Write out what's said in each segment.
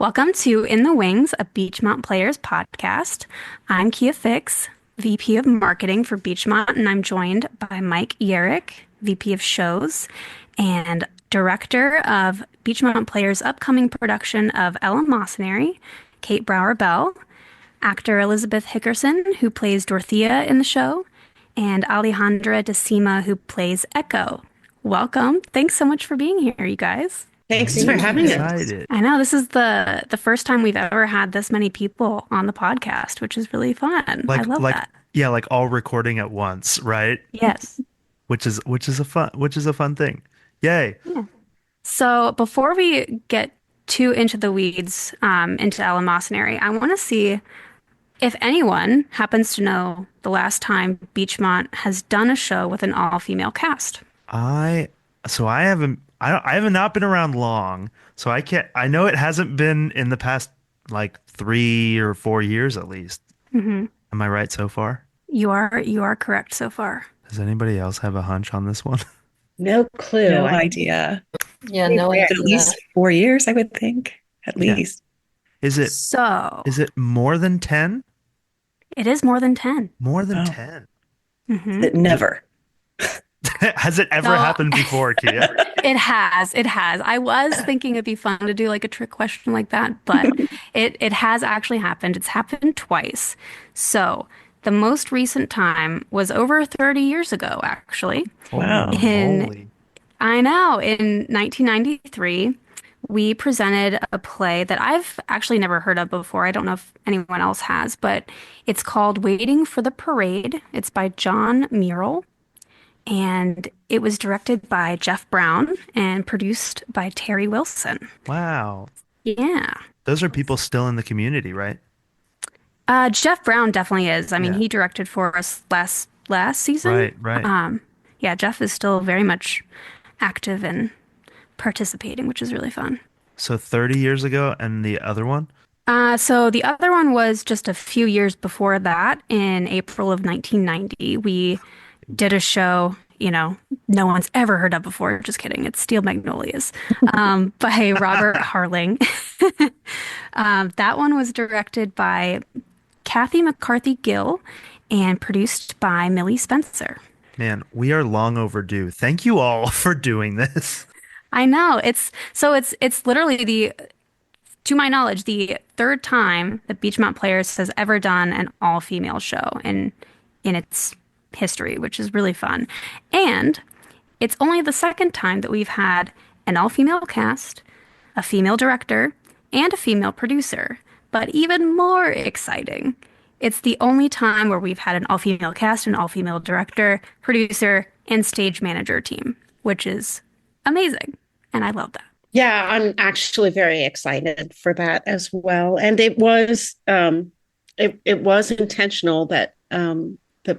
Welcome to In the Wings, a Beechmont Players podcast. I'm Kiya Fix, VP of Marketing for Beechmont, and I'm joined by Mike Yerrick, VP of Shows and Director of Beechmont Players' upcoming production of Eleemosynary, Kate Brauer-Bell, actor Elizabeth Hickerson, who plays Dorothea in the show, and Alejandra Decima, who plays Echo. Welcome. Thanks so much for being here, you guys. Thanks for having us. Excited. I know this is the first time we've ever had this many people on the podcast, which is really fun. I Like love like that. yeah, like all recording at once, right? Yes. Which is a fun thing. Yay. Yeah. So before we get too into the weeds, into Eleemosynary, I want to see if anyone happens to know the last time Beechmont has done a show with an all-female cast. I so I haven't I have not been around long, so I can't I know it hasn't been in the past like 3 or 4 years at least. Hmm. Am I right so far? You are correct so far. Does anybody else have a hunch on this one? No clue. No idea. Yeah, no At idea. least 4 years, I would think. At Yeah. least. Is it So is it more than 10? it is more than 10. More than Oh, 10. Hmm. it never. Has it ever No, happened before, Kia? it has. It has. I was thinking it'd be fun to do like a trick question like that, but it has actually happened. It's happened twice. So the most recent time was over 30 years ago, actually. Holy Wow. In moly. I know, in 1993, we presented a play that I've actually never heard of before. I don't know if anyone else has, but it's called Waiting for the Parade. It's by John Murrell, and it was directed by Jeff Brown and produced by Terry Wilson. Wow. Yeah. Those are people still in the community, right? Jeff Brown definitely is. I mean, Yeah. he directed for us last season. Right, right. Yeah, Jeff is still very much active and participating, which is really fun. So 30 years ago, and the other one? So the other one was just a few years before that, in April of 1990. We did a show, no one's ever heard of before. Just kidding. It's Steel Magnolias, by Robert Harling. That one was directed by Kathy McCarthy Gill and produced by Millie Spencer. Man, we are long overdue. Thank you all for doing this. I know. It's literally to my knowledge, the third time that Beechmont Players has ever done an all-female show in its history, which is really fun. And it's only the second time that we've had an all-female cast, a female director, and a female producer. But even more exciting, it's the only time where we've had an all-female cast, an all-female director, producer, and stage manager team, which is amazing. And I love that. Yeah, I'm actually very excited for that as well. And it was intentional that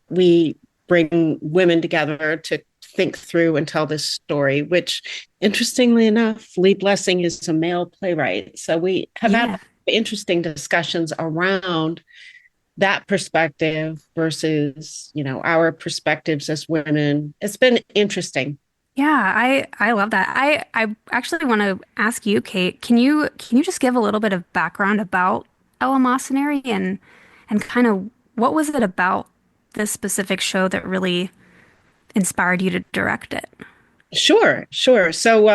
we bring women together to think through and tell this story, which interestingly enough, Lee Blessing is a male playwright. So we have Yeah. had interesting discussions around that perspective versus, our perspectives as women. It's been interesting. Yeah, I love that. I actually want to ask you, Kate, can you just give a little bit of background about Eleemosynary and kind of what was it about this specific show that really inspired you to direct it? Sure, sure. So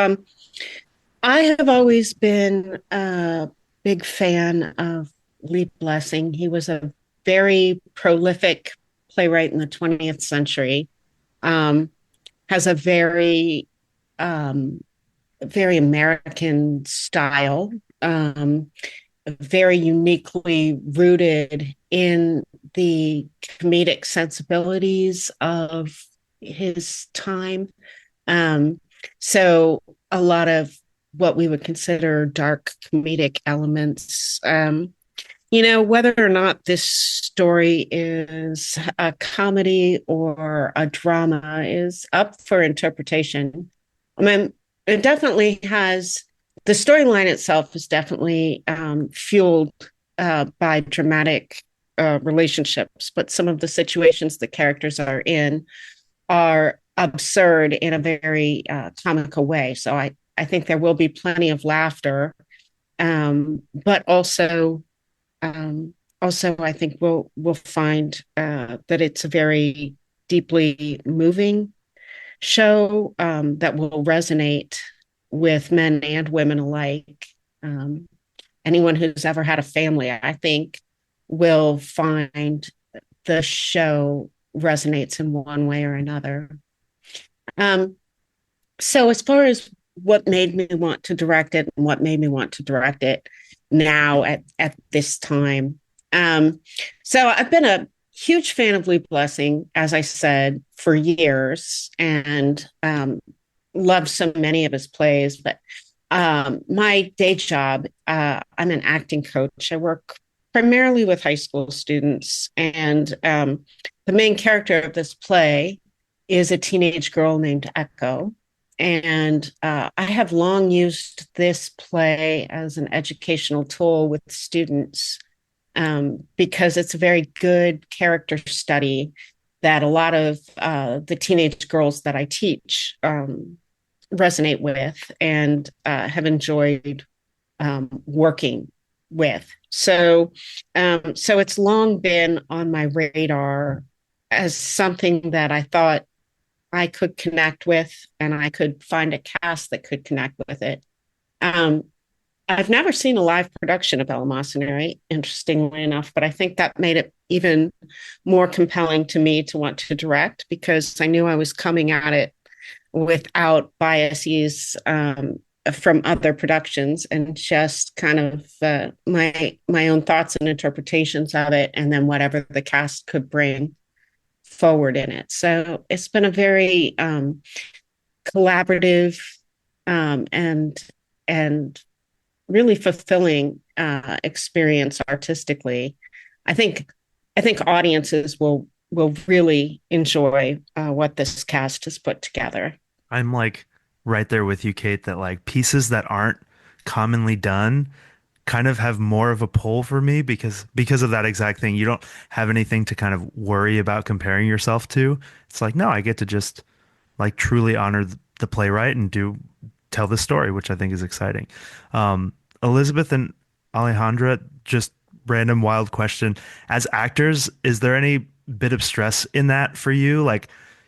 I have always been a big fan of Lee Blessing. He was a very prolific playwright in the 20th century. Has a very American style, very uniquely rooted in the comedic sensibilities of his time. So a lot of what we would consider dark comedic elements. Whether or not this story is a comedy or a drama is up for interpretation. I mean, it definitely has, the storyline itself is definitely fueled by dramatic relationships, but some of the situations the characters are in are absurd in a very comical way. So I think there will be plenty of laughter but um, also I think we'll find that it's a very deeply moving show that will resonate with men and women alike. Um, Anyone who's ever had a family, I think, will find the show resonates in one way or another. Um, so, as far as what made me want to direct it and what made me want to direct it now at this time, um, so I've been a huge fan of Lee Blessing, as I said, for years, and loved so many of his plays. But my day job, I'm an acting coach. I work primarily with high school students, and the main character of this play is a teenage girl named Echo. And I have long used this play as an educational tool with students because it's a very good character study that a lot of the teenage girls that I teach resonate with and have enjoyed working with. So it's long been on my radar as something that I thought I could connect with, and I could find a cast that could connect with it. Um, I've never seen a live production of Eleemosynary, interestingly enough, but I think that made it even more compelling to me to want to direct because I knew I was coming at it without biases from other productions and just kind of my own thoughts and interpretations of it, and then whatever the cast could bring forward in it. So it's been a very collaborative and really fulfilling experience artistically. I think I think audiences will really enjoy what this cast has put together. I'm like right there with you, Kate, that like pieces that aren't commonly done kind of have more of a pull for me because of that exact thing. You don't have anything to kind of worry about comparing yourself to. It's like, no, I get to just like truly honor the playwright and do tell the story, which I think is exciting. Elizabeth and Alejandra, just random wild question. As actors, is there any bit of stress in that for you? Like,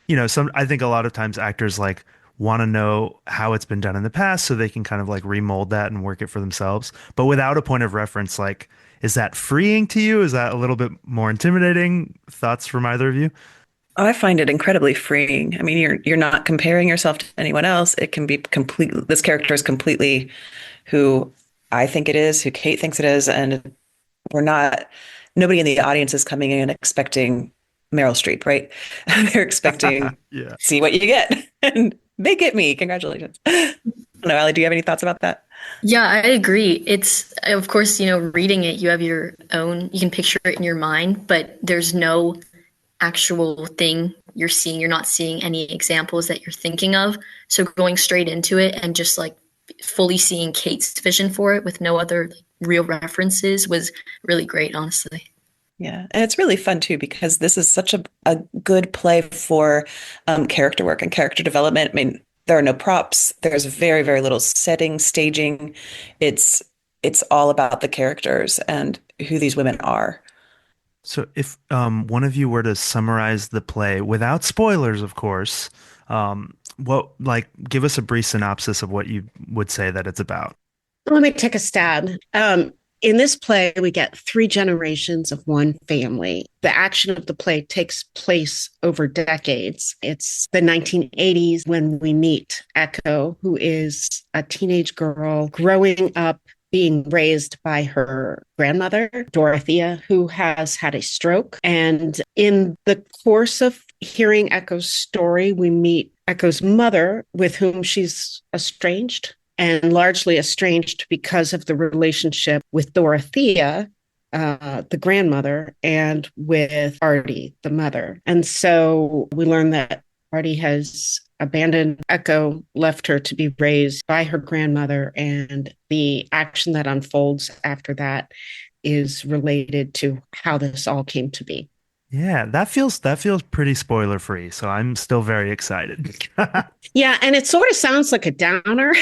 I think a lot of times actors like want to know how it's been done in the past so they can kind of like remold that and work it for themselves. But without a point of reference, like, is that freeing to you? Is that a little bit more intimidating? Thoughts from either of you? Oh, I find it incredibly freeing. I mean, you're not comparing yourself to anyone else. It can be completely, this character is completely who I think it is, who Kate thinks it is, and we're not, nobody in the audience is coming in expecting Meryl Streep, right? They're expecting Yeah. see what you get. And they get me. Congratulations. I don't know, Allie, do you have any thoughts about that? Yeah, I agree. It's, of course, reading it, you have your own, you can picture it in your mind, but there's no actual thing you're seeing. You're not seeing any examples that you're thinking of. So going straight into it and just like fully seeing Kate's vision for it with no other like, real references was really great, honestly. Yeah, and it's really fun too because this is such a good play for character work and character development. I mean, there are no props. There's very, very little setting, staging. It's it's all about the characters and who these women are. So if one of you were to summarize the play without spoilers, of course, what like give us a brief synopsis of what you would say that it's about. Let me take a stab. In this play, we get three generations of one family. The action of the play takes place over decades. It's the 1980s when we meet Echo, who is a teenage girl growing up being raised by her grandmother, Dorothea, who has had a stroke. And in the course of hearing Echo's story, we meet Echo's mother, with whom she's estranged and largely estranged because of the relationship with Dorothea, the grandmother, and with Artie, the mother. And so we learn that Artie has abandoned Echo, left her to be raised by her grandmother, and the action that unfolds after that is related to how this all came to be. Yeah, that feels pretty spoiler free, so I'm still very excited. Yeah, and it sort of sounds like a downer,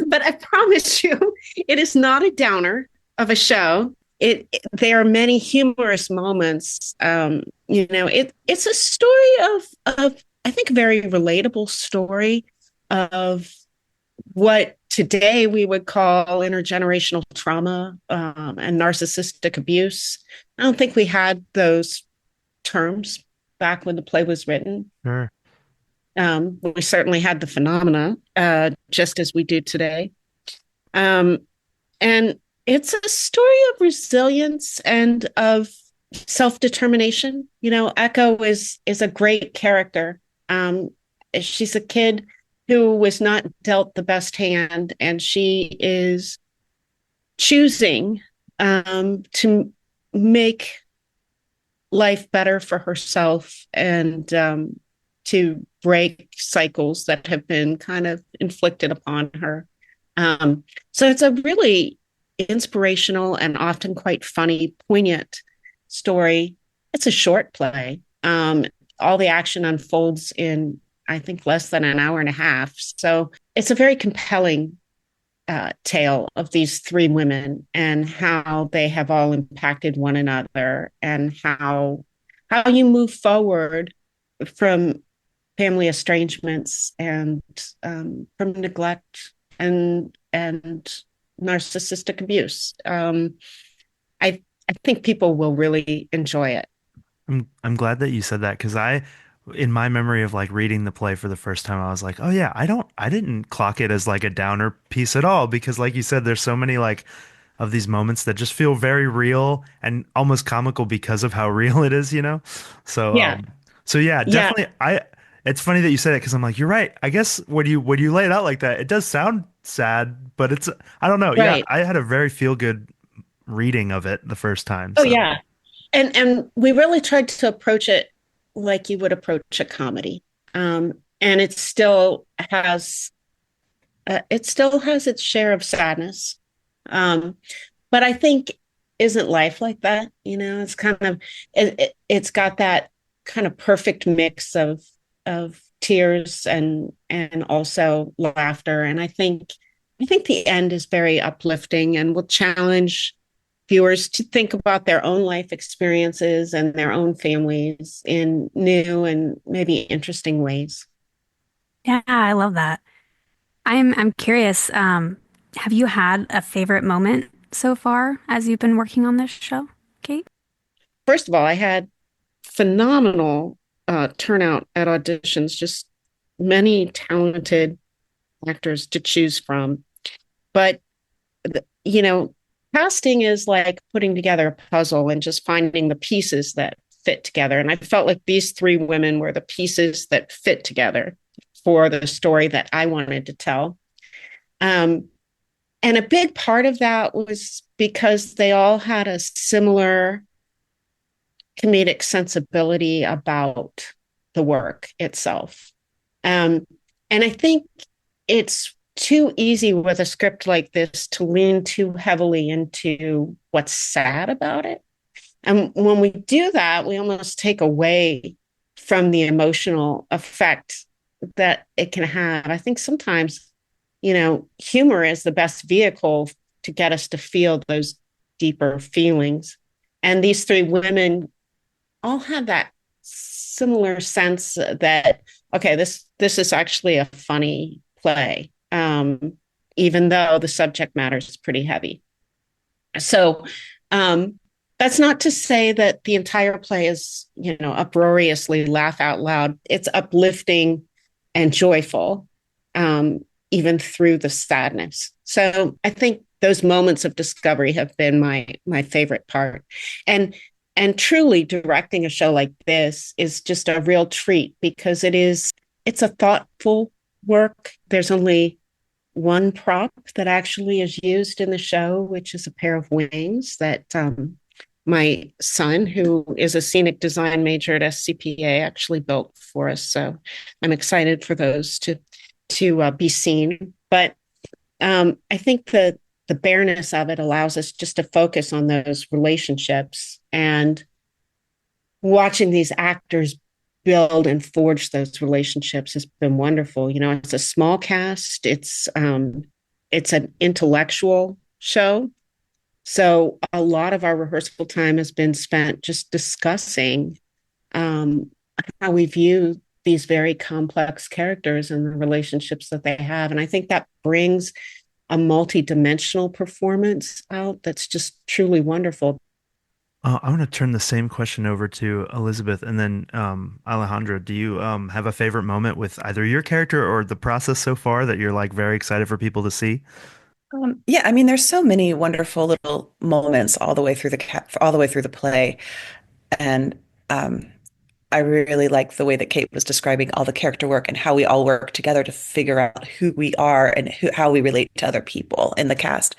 But I promise you, it is not a downer of a show. There are many humorous moments. It's a story of I think a very relatable story of what today we would call intergenerational trauma and narcissistic abuse. I don't think we had those terms back when the play was written. Sure. We certainly had the phenomena just as we do today. Um, and it's a story of resilience and of self-determination. Echo is a great character. She's a kid who was not dealt the best hand, and she is choosing to make life better for herself and to break cycles that have been kind of inflicted upon her. So it's a really inspirational and often quite funny, poignant story. It's a short play. All the action unfolds in, I think, less than an hour and a half. So it's a very compelling tale of these three women and how they have all impacted one another, and how you move forward from family estrangements and from neglect and narcissistic abuse. I think people will really enjoy it. I'm glad that you said that, because in my memory of like reading the play for the first time, I was like, oh yeah, I didn't clock it as like a downer piece at all, because like you said, there's so many like of these moments that just feel very real and almost comical because of how real it is, you know? So, Yeah. so yeah, Yeah. definitely. It's funny that you said it, because I'm like, you're right. I guess when you lay it out like that, it does sound sad, but I don't know. Yeah, Right. I had a very feel good reading of it the first time. Oh, So yeah. And we really tried to approach it like you would approach a comedy. And it still has its share of sadness. But I think, isn't life like that? It's kind of it's got that kind of perfect mix of tears and also laughter. And I think the end is very uplifting and will challenge viewers to think about their own life experiences and their own families in new and maybe interesting ways. Yeah, I love that. I'm curious, have you had a favorite moment so far as you've been working on this show, Kate? First of all, I had phenomenal turnout at auditions, just many talented actors to choose from. But, you know, casting is like putting together a puzzle and just finding the pieces that fit together. And I felt like these three women were the pieces that fit together for the story that I wanted to tell. Um, and a big part of that was because they all had a similar comedic sensibility about the work itself. And I think it's too easy with a script like this to lean too heavily into what's sad about it. And when we do that, we almost take away from the emotional effect that it can have. I think sometimes, humor is the best vehicle to get us to feel those deeper feelings. And these three women all have that similar sense that, okay, this is actually a funny play, even though the subject matter is pretty heavy. So that's not to say that the entire play is, uproariously laugh out loud. It's uplifting and joyful, even through the sadness. So I think those moments of discovery have been my favorite part. And truly directing a show like this is just a real treat because it's a thoughtful work. There's only one prop that actually is used in the show, which is a pair of wings that my son, who is a scenic design major at SCPA, actually built for us. So I'm excited for those to be seen. But I think the bareness of it allows us just to focus on those relationships and watching these actors build and forge those relationships has been wonderful. It's a small cast. It's it's an intellectual show. So a lot of our rehearsal time has been spent just discussing um, how we view these very complex characters and the relationships that they have. And I think that brings a multi-dimensional performance out that's just truly wonderful. I want to turn the same question over to Elizabeth and then Alejandra. Do you have a favorite moment with either your character or the process so far that you're like very excited for people to see? Yeah, I mean, there's so many wonderful little moments all the way through all the way through the play, and um, I really like the way that Kate was describing all the character work and how we all work together to figure out who we are and how we relate to other people in the cast.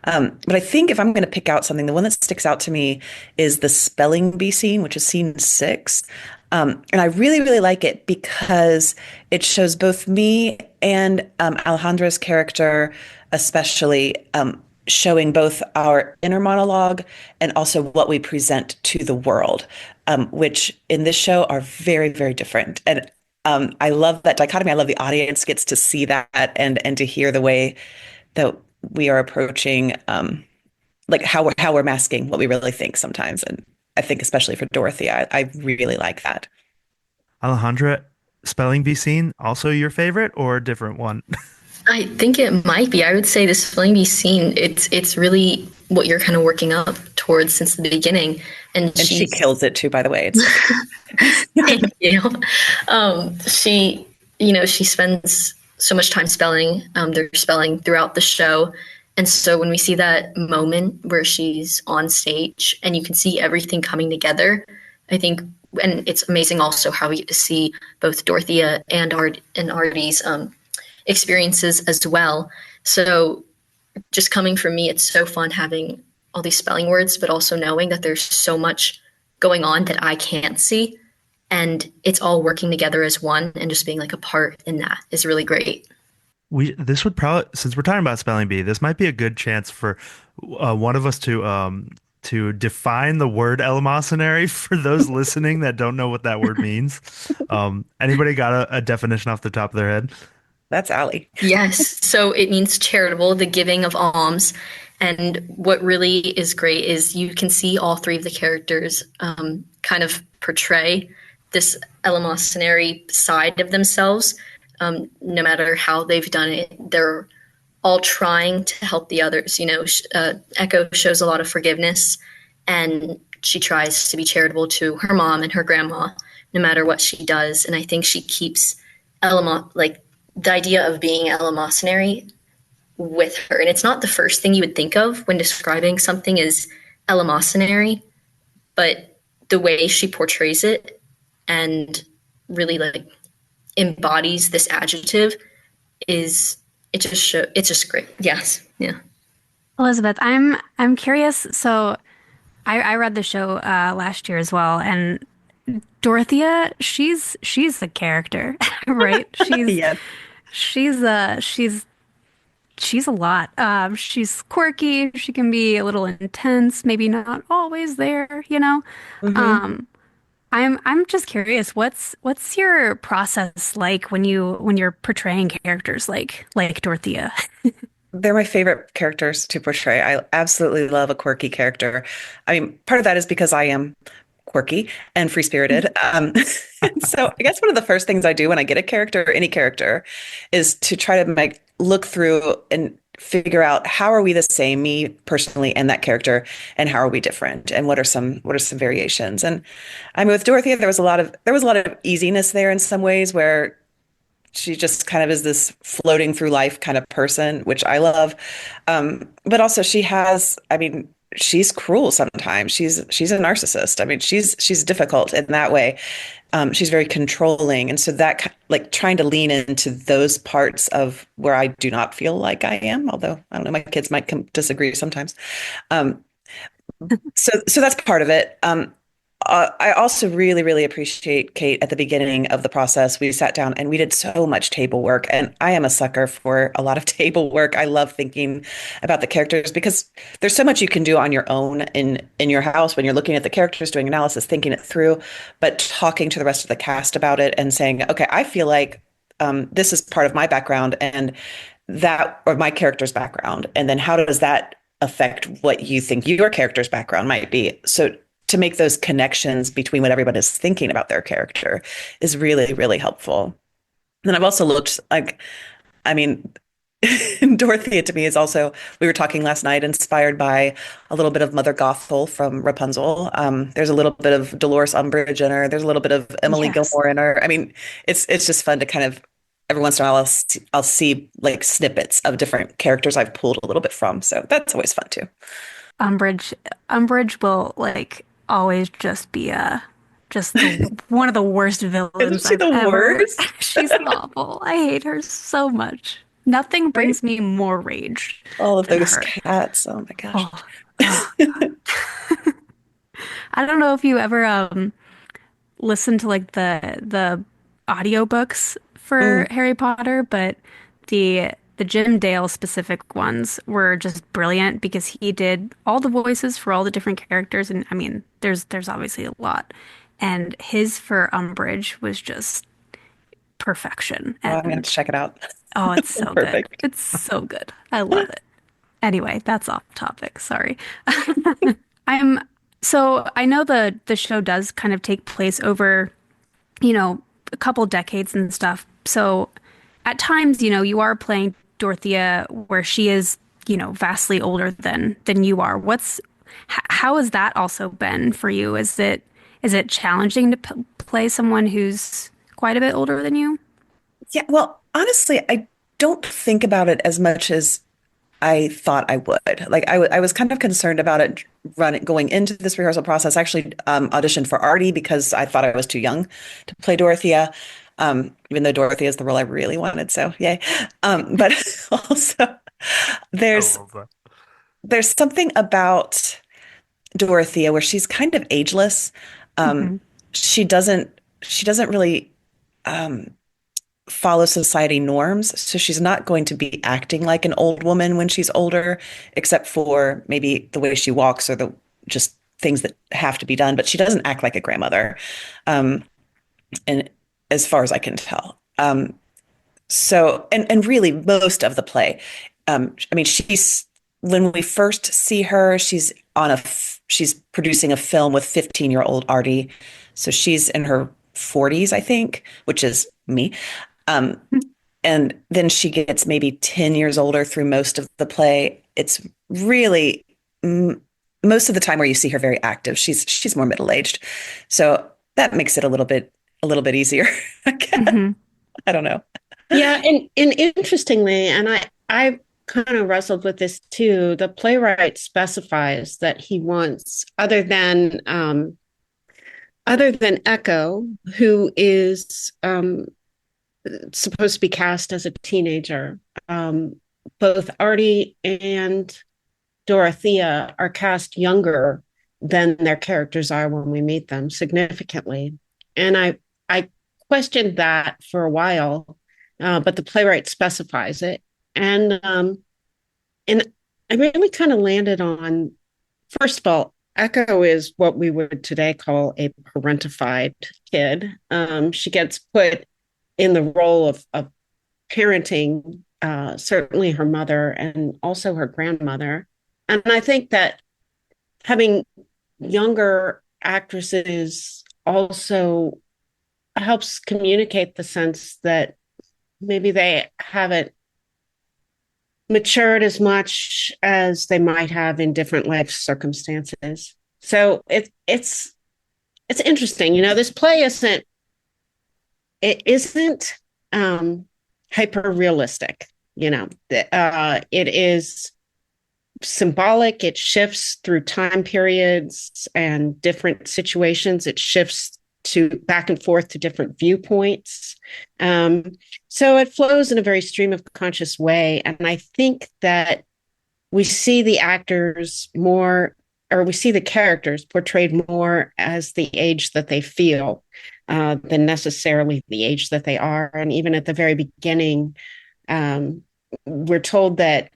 But I think if I'm going to pick out something, the one that sticks out to me is the spelling bee scene, which is scene 6. And I really, really like it because it shows both me and Alejandra's character, especially showing both our inner monologue and also what we present to the world, which in this show are very, very different. And I love that dichotomy. I love the audience gets to see that and to hear the way that we are approaching like how we're masking what we really think sometimes. And I think especially for Dorothy, I really like that. Alejandra, spelling bee scene, also your favorite or a different one? I think it might be. I would say this spelling bee scene, it's really what you're kind of working up towards since the beginning. And And she kills it too, by the way. It's thank you. She, she spends so much time spelling. They're spelling throughout the show. And so when we see that moment where she's on stage and you can see everything coming together, I think, and it's amazing also how we get to see both Dorothea and Artie's experiences as well. So just coming from me, it's so fun having all these spelling words, but also knowing that there's so much going on that I can't see. And it's all working together as one, and just being like a part in that is really great. This would probably, since we're talking about spelling bee, this might be a good chance for one of us to define the word eleemosynary for those listening that don't know what that word means. Anybody got a definition off the top of their head? That's Allie. Yes. So it means charitable, the giving of alms. And what really is great is you can see all three of the characters kind of portray this eleemosynary side of themselves. No matter how they've done it, they're all trying to help the others. Echo shows a lot of forgiveness, and she tries to be charitable to her mom and her grandma, no matter what she does. And I think she keeps like the idea of being eleemosynary with her. And it's not the first thing you would think of when describing something as eleemosynary, but the way she portrays it and really like embodies this adjective it's just great. Yes. Yeah. Elizabeth, I'm curious. So I read the show last year as well, and Dorothea, she's the character, right? Yes. She's she's a lot. She's quirky. She can be a little intense, maybe not always there. Mm-hmm. I'm just curious, what's your process like when you're portraying characters like Dorothea? They're my favorite characters to portray. I absolutely love a quirky character. I mean, part of that is because I am quirky and free-spirited. So I guess one of the first things I do when I get a character, any character, is to try to look through and figure out how are we the same, me personally and that character, and how are we different, and what are some variations. And I mean, with Dorothea, there was a lot of easiness there in some ways where she just kind of is this floating through life kind of person, which I love. But also I mean, she's cruel sometimes. She's a narcissist. I mean, she's difficult in that way. She's very controlling. And so that like trying to lean into those parts of where I do not feel like I am, although I don't know, my kids might disagree sometimes. Um, so that's part of it. I also really, really appreciate Kate at the beginning of the process. We sat down and we did so much table work, and I am a sucker for a lot of table work. I love thinking about the characters because there's so much you can do on your own in your house when you're looking at the characters, doing analysis, thinking it through, but talking to the rest of the cast about it and saying, okay, I feel like this is part of my background, and that or my character's background, and then how does that affect what you think your character's background might be? So to make those connections between what everyone is thinking about their character is really, really helpful. And then I've also looked like, I mean, Dorothea to me is also, we were talking last night, inspired by a little bit of Mother Gothel from Rapunzel. There's a little bit of Dolores Umbridge in her. There's a little bit of Emily Yes. Gilmore in her. I mean, it's just fun to kind of every once in a while I'll see like snippets of different characters I've pulled a little bit from. So that's always fun too. Umbridge Umbridge will like always just be just the one of the worst Isn't villains she I've the ever. worst? She's awful. I hate her so much. Nothing Right? brings me more rage All of than those her. cats. Oh my gosh. Oh, oh. I don't know if you ever listen to like the audiobooks for Mm. Harry Potter, but the Jim Dale specific ones were just brilliant because he did all the voices for all the different characters, and I mean, there's obviously a lot, and his for Umbridge was just perfection. Oh, I'm gonna have And to check it out. oh, it's so good. Perfect. It's so good. I love it. Anyway, that's off topic. Sorry. I'm so I know the show does kind of take place over, a couple decades and stuff. So at times, you are playing Dorothea where she is, vastly older than you are. How has that also been for you? Is it challenging to p play someone who's quite a bit older than you? Yeah, well, honestly, I don't think about it as much as I thought I would. Like I was kind of concerned about it going into this rehearsal process. I actually auditioned for Artie because I thought I was too young to play Dorothea, even though Dorothea is the role I really wanted. So yay. But also I there's love that. there's something about Dorothea where she's kind of ageless. Um, Hmm. she doesn't really follow society norms. So she's not going to be acting like an old woman when she's older, except for maybe the way she walks or the just things that have to be done. But she doesn't act like a grandmother, um, and as far as I can tell. And really most of the play, I mean, she's when we first see her, she's producing a film with 15-year-old Artie, so she's in her 40s, I think, which is me. Um, and then she gets maybe 10 years older through most of the play. It's really most of the time where you see her very active. She's more middle-aged. So that makes it a little bit easier. I guess. Hmm. I don't know. Yeah, and interestingly, and I kind of wrestled with this too. The playwright specifies that he wants, other than Echo, who is supposed to be cast as a teenager, um, both Artie and Dorothea are cast younger than their characters are when we meet them, significantly. And I questioned that for a while, but the playwright specifies it, and I really kind of landed on, first of all, Echo is what we would today call a parentified kid. She gets put in the role of parenting, certainly her mother and also her grandmother. And I think that having younger actresses also helps communicate the sense that maybe they haven't matured as much as they might have in different life circumstances. So it's interesting. This play isn't hyper realistic. It is symbolic. It shifts through time periods and different situations. It shifts to back and forth to different viewpoints. Um, so it flows in a very stream of conscious way. And I think that we see the actors more, or we see the characters portrayed more as the age that they feel, than necessarily the age that they are. And even at the very beginning, we're told that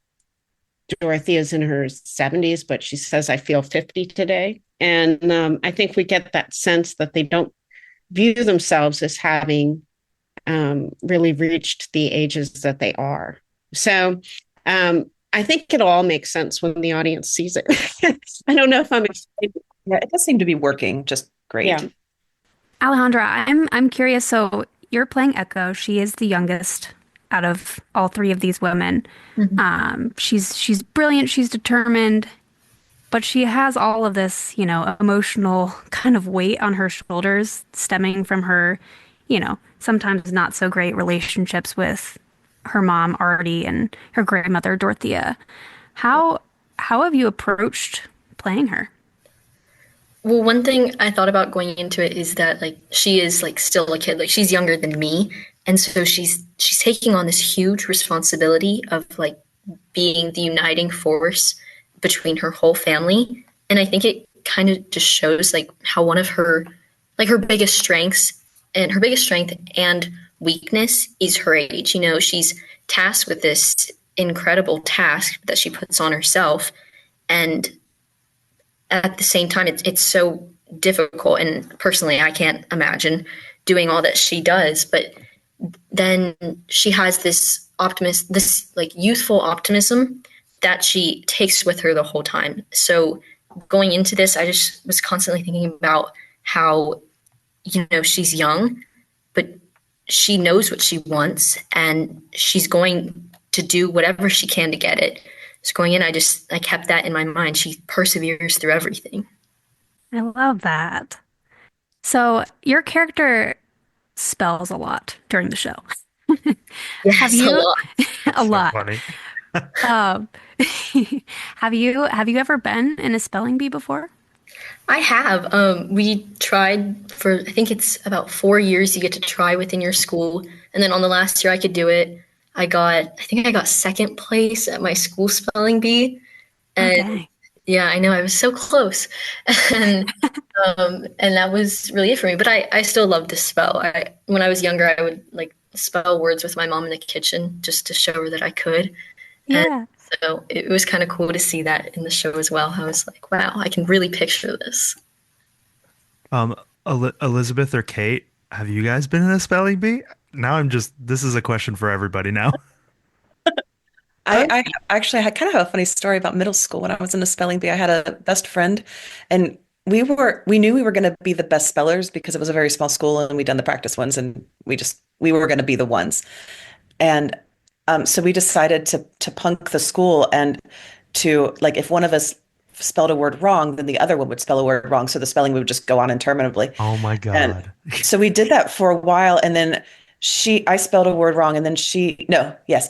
Dorothea's in her 70s, but she says, I feel 50 today. And I think we get that sense that they don't view themselves as having really reached the ages that they are. So I think it'll all make sense when the audience sees it. I don't know if I'm explaining. Yeah, it does seem to be working just great. Yeah. Alejandra, I'm curious. So you're playing Echo. She is the youngest out of all three of these women. Mhm. She's brilliant. She's determined, but she has all of this, emotional kind of weight on her shoulders, stemming from her, sometimes not so great relationships with her mom Artie and her grandmother Dorothea. How how have you approached playing her? Well, one thing I thought about going into it is that like she is like still a kid, like she's younger than me, and so she's taking on this huge responsibility of like being the uniting force between her whole family. And I think it kind of just shows like how one of her like her biggest strength and weakness is her age. She's tasked with this incredible task that she puts on herself, and at the same time it's so difficult, and personally I can't imagine doing all that she does, but then she has this like youthful optimism that she takes with her the whole time. So going into this, I just was constantly thinking about how, she's young, but she knows what she wants and she's going to do whatever she can to get it. So going in, I kept that in my mind. She perseveres through everything. I love that. So your character spells a lot during the show. Have Yes, a you lot. a So lot? funny. Um, have you ever been in a spelling bee before? I have. We tried for, I think it's about 4 years you get to try within your school. And then on the last year I could do it, I think I got second place at my school spelling bee. Oh, And dang. yeah, I know I was so close. And and that was really it for me. But I still love to spell. When I was younger, I would like spell words with my mom in the kitchen just to show her that I could. And Yeah. so it was kind of cool to see that in the show as well. I was like, wow, I can really picture this. Um, Elizabeth or Kate, have you guys been in a spelling bee? Now this is a question for everybody now. I actually had kind of have a funny story about middle school when I was in a spelling bee. I had a best friend, and we knew we were going to be the best spellers because it was a very small school and we'd done the practice ones, and we were going to be the ones. And so we decided to punk the school and to like if one of us spelled a word wrong, then the other one would spell a word wrong, so the spelling would just go on interminably. Oh my And God. so we did that for a while, and then I spelled a word wrong, and then no, yes,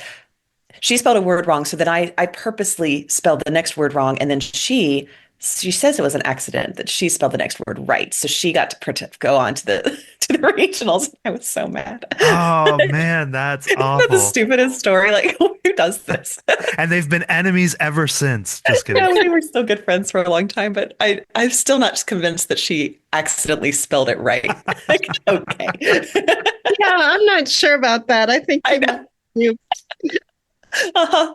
she spelled a word wrong. So then I purposely spelled the next word wrong. And then she says it was an accident that she spelled the next word right. So she got to go on to the, to the regionals. I was so mad. Oh man, that's Isn't that the awful. stupidest story? Like, who does this? And they've been enemies ever since. Just kidding. Yeah, we were still good friends for a long time, but I'm still not convinced that she accidentally spelled it right. Like, okay. Yeah, I'm not sure about that. I think I know. you. Uh-huh.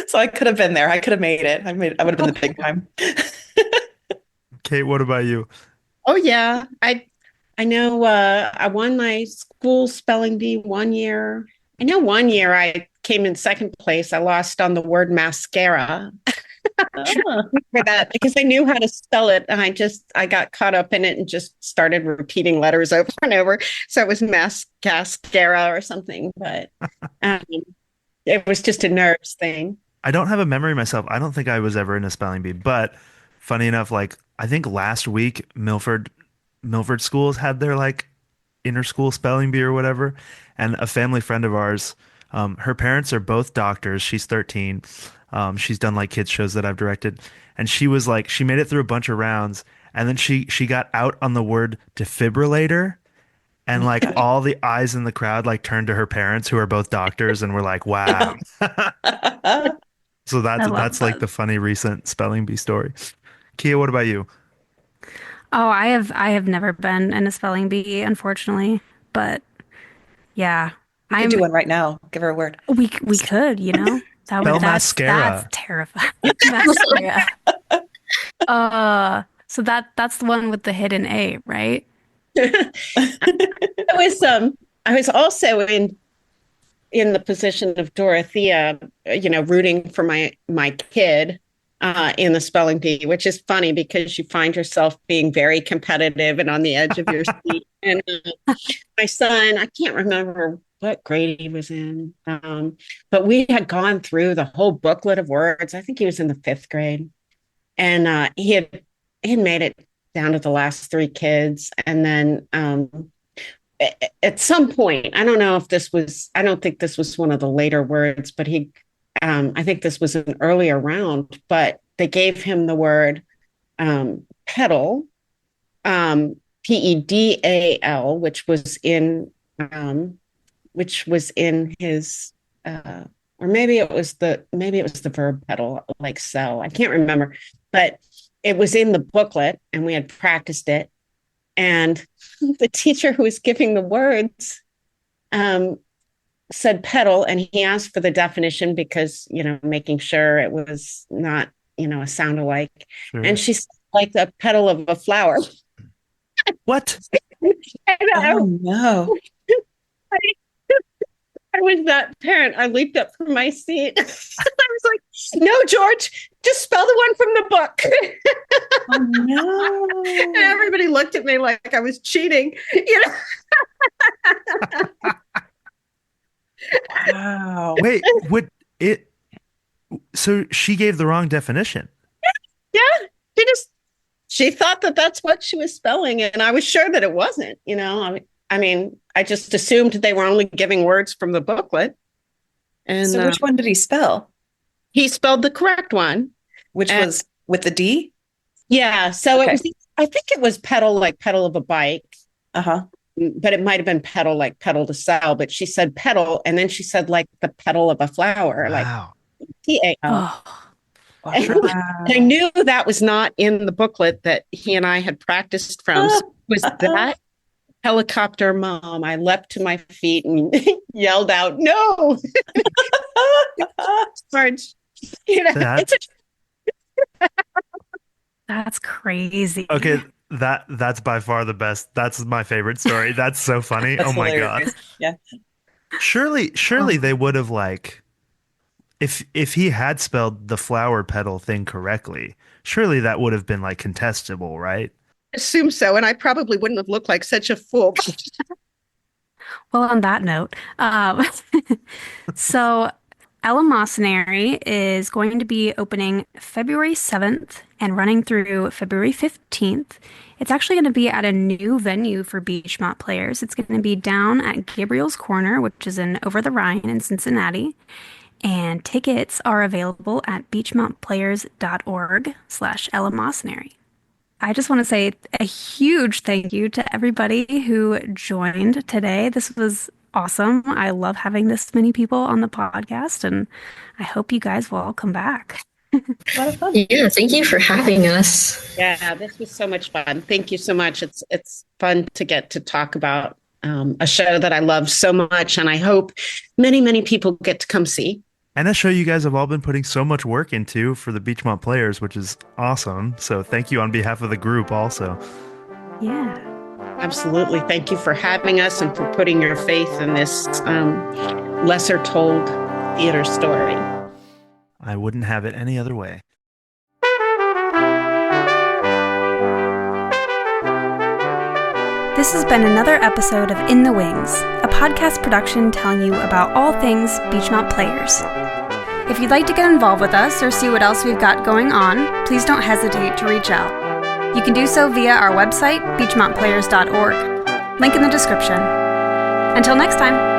So I could have been there. I could have made it. I would have been the big time. Kate, what about you? Oh yeah, I know. I won my school spelling bee one year. I know one year I came in second place. I lost on the word mascara Oh. for that because I knew how to spell it, and I got caught up in it and just started repeating letters over and over. So it was mascara or something, but um, it was just a nerves thing. I don't have a memory myself. I don't think I was ever in a spelling bee, but funny enough, like I think last week Milford schools had their like inter-school spelling bee or whatever, and a family friend of ours, her parents are both doctors. She's 13. She's done like kids shows that I've directed, and she was like she made it through a bunch of rounds, and then she got out on the word defibrillator. And like all the eyes in the crowd like turned to her parents who are both doctors and were like, wow. So I love that's like that. the funny recent spelling bee story. Kia, what about you? Oh, I have never been in a spelling bee, unfortunately. But yeah, You could I'm do one right now. Give her a word. we could, Spell that's mascara. terrifying. Mascara. So that's the one with the hidden A, right? I was also in in the position of Dorothea, rooting for my kid in the spelling bee, which is funny because you find yourself being very competitive and on the edge of your seat. And my son, I can't remember what grade he was in, but we had gone through the whole booklet of words. I think he was in the 5th grade, and he had made it down to the last 3 kids, and then at some point, I don't think this was one of the later words, but I think this was an earlier round, but they gave him the word pedal, PEDAL, which was in his, or maybe it was the verb pedal, like sell. I can't remember, but it was in the booklet, and we had practiced it. And the teacher who was giving the words said pedal, and he asked for the definition because, making sure it was not, a sound alike. Sure. And she said, like the petal of a flower. What? Oh, no. I was that parent. I leaped up from my seat. I was like, no, George, just spell the one from the book. Oh, no. And everybody looked at me like I was cheating. Wow. Wait, so she gave the wrong definition. Yeah. She thought that that's what she was spelling. And I was sure that it wasn't, I mean, I just assumed they were only giving words from the booklet. And So which one did he spell? he spelled the correct one. Which was with the D? Yeah. So Okay. I think it was pedal, like pedal of a bike, Uh-huh. but it might have been pedal, like pedal to sell. But she said pedal. And then she said like the petal of a flower, like Wow. PAL. Oh, I knew that was not in the booklet that he and I had practiced from. So it was that helicopter mom. I leapt to my feet and yelled out, no, Sarge. That- that's crazy. Okay, that's by far the best. That's my favorite story. That's so funny. That's Oh my hilarious. God. Yeah. Surely they would have like if he had spelled the flower petal thing correctly, surely that would have been like contestable, right? Assume so. And I probably wouldn't have looked like such a fool. Well, on that note, so Eleemosynary is going to be opening February 7th and running through February 15th. It's actually going to be at a new venue for Beechmont Players. It's going to be down at Gabriel's Corner, which is in Over the Rhine in Cincinnati. And tickets are available at beechmontplayers.org/Eleemosynary. I just want to say a huge thank you to everybody who joined today. This was awesome. I love having this many people on the podcast, and I hope you guys will all come back. A lot of fun. Yeah, thank you for having us. Yeah, this was so much fun. Thank you so much. It's fun to get to talk about a show that I love so much, and I hope many, many people get to come see. And a show you guys have all been putting so much work into for the Beechmont Players, which is awesome. So thank you on behalf of the group also. Yeah. Absolutely. Thank you for having us and for putting your faith in this lesser told theater story. I wouldn't have it any other way. This has been another episode of In the Wings, a podcast production telling you about all things Beechmont Players. If you'd like to get involved with us or see what else we've got going on, please don't hesitate to reach out. You can do so via our website, beechmontplayers.org. Link in the description. Until next time.